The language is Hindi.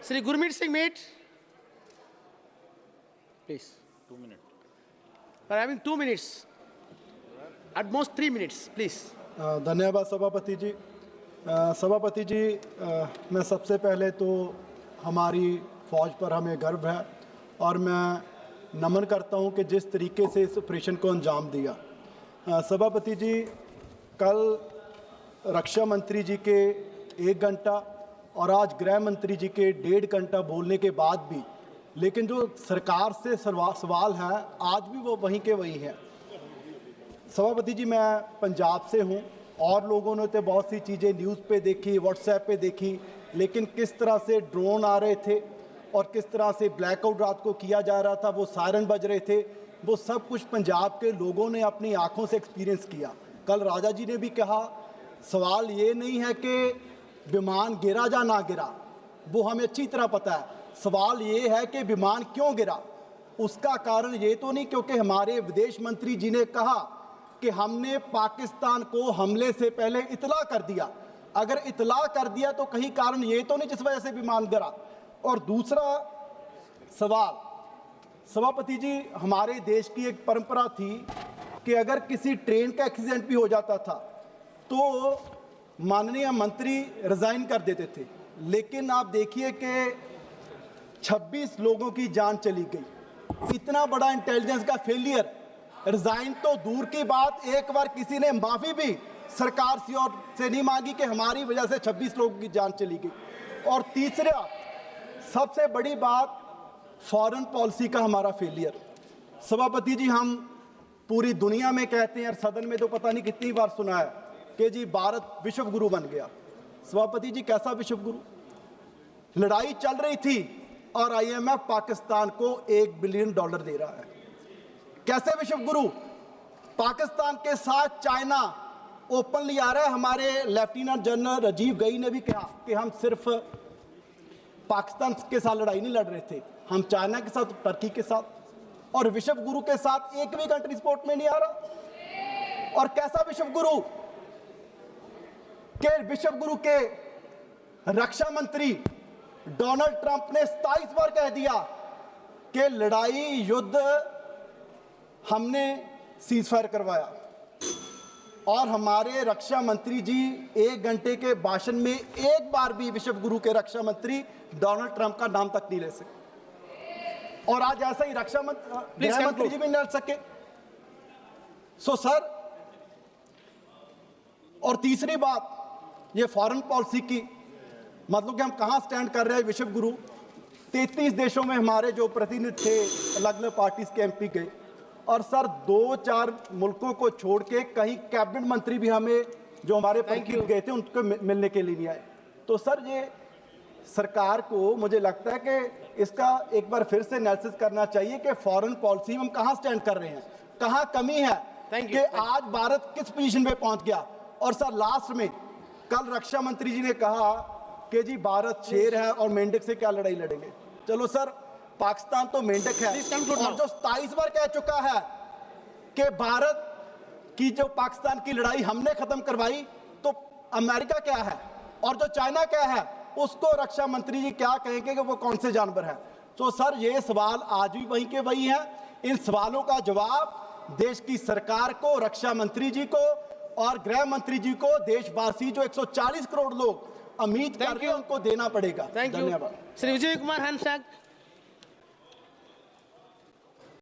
Shri Gurmeet Singh Meet, please. 2 minutes. We're having 2 minutes, at most 3 minutes, please. धन्यवाद सभापति जी। सभापति जी, मैं सबसे पहले तो हमारी फौज पर हमें गर्व है और मैं नमन करता हूं कि जिस तरीके से इस ऑपरेशन को अंजाम दिया। सभापति जी, कल रक्षा मंत्री जी के 1 घंटा और आज गृह मंत्री जी के 1.5 घंटा बोलने के बाद भी, लेकिन जो सरकार से सवाल है आज भी वो वहीं के वहीं है। सभापति जी, मैं पंजाब से हूँ और लोगों ने तो बहुत सी चीज़ें न्यूज़ पे देखी, व्हाट्सएप पे देखी, लेकिन किस तरह से ड्रोन आ रहे थे और किस तरह से ब्लैकआउट रात को किया जा रहा था, वो सायरन बज रहे थे, वो सब कुछ पंजाब के लोगों ने अपनी आंखों से एक्सपीरियंस किया। कल राजा जी ने भी कहा, सवाल ये नहीं है कि विमान गिरा या ना गिरा, वो हमें अच्छी तरह पता है। सवाल ये है कि विमान क्यों गिरा। उसका कारण ये तो नहीं क्योंकि हमारे विदेश मंत्री जी ने कहा कि हमने पाकिस्तान को हमले से पहले इतला कर दिया। अगर इतला कर दिया तो कहीं कारण ये तो नहीं जिस वजह से विमान गिरा। और दूसरा सवाल, सभापति जी, हमारे देश की एक परंपरा थी कि अगर किसी ट्रेन का एक्सीडेंट भी हो जाता था तो माननीय मंत्री रिजाइन कर देते थे, लेकिन आप देखिए कि 26 लोगों की जान चली गई। इतना बड़ा इंटेलिजेंस का फेलियर, रिजाइन तो दूर की बात, एक बार किसी ने माफी भी सरकार से नहीं मांगी कि हमारी वजह से 26 लोगों की जान चली गई। और तीसरा सबसे बड़ी बात, फॉरेन पॉलिसी का हमारा फेलियर। सभापति जी, हम पूरी दुनिया में कहते हैं और सदन में तो पता नहीं कितनी बार सुना है कि जी भारत विश्व गुरु बन गया। सभापति जी, कैसा विश्व गुरु? लड़ाई चल रही थी और IMF पाकिस्तान को $1 बिलियन दे रहा है। कैसे विश्व गुरु? पाकिस्तान के साथ चाइना ओपनली आ रहा है। हमारे लेफ्टिनेंट जनरल राजीव गई ने भी कहा कि हम सिर्फ पाकिस्तान के साथ लड़ाई नहीं लड़ रहे थे, हम चाइना के साथ, टर्की के साथ, और विश्व गुरु के साथ एक भी कंट्री स्पोर्ट में नहीं आ रहा। और कैसा विश्व गुरु के विश्व गुरु के रक्षा मंत्री डोनाल्ड ट्रंप ने 27 बार कह दिया कि लड़ाई युद्ध हमने सीजफायर करवाया, और हमारे रक्षा मंत्री जी 1 घंटे के भाषण में एक बार भी विश्व गुरु के रक्षा मंत्री डोनाल्ड ट्रंप का नाम तक नहीं ले सके। और आज ऐसा ही रक्षा मंत्री जी भी नहीं लड़ सके। सो सर, और तीसरी बात, ये फॉरेन पॉलिसी की, मतलब कि हम कहां स्टैंड कर रहे हैं विश्व गुरु। 33 देशों में हमारे जो प्रतिनिधि थे, अलग अलग पार्टीज के MP गए, और सर 2-4 मुल्कों को छोड़ के कहीं कैबिनेट मंत्री भी हमें जो हमारे प्रतिनिधि गए थे उनको मिलने के लिए नहीं आए। तो सर, ये सरकार को मुझे लगता है कि इसका एक बार फिर से एनालिसिस करना चाहिए कि फॉरेन पॉलिसी में हम कहां स्टैंड कर रहे हैं, कहां कमी है, कि आज भारत किस पोजीशन पे पहुंच गया। और सर लास्ट में कल रक्षा मंत्री जी ने कहा कि जी भारत शेर है और मेंढक से क्या लड़ाई लड़ेंगे। चलो सर, पाकिस्तान तो मेंढक है, और जो 27 बार कह चुका है कि भारत की जो पाकिस्तान की लड़ाई हमने खत्म करवाई, तो अमेरिका क्या है और जो चाइना क्या है, उसको रक्षा मंत्री जी क्या कहेंगे कि वो कौन से जानवर है। तो सर, ये सवाल आज भी वहीं के वहीं है। इन सवालों का जवाब देश की सरकार को, रक्षा मंत्री जी को और गृह मंत्री जी को, देशवासी जो 140 करोड़ लोग उम्मीद कर रहे हैं, उनको देना पड़ेगा। धन्यवाद। श्री विजय कुमार हंसराज।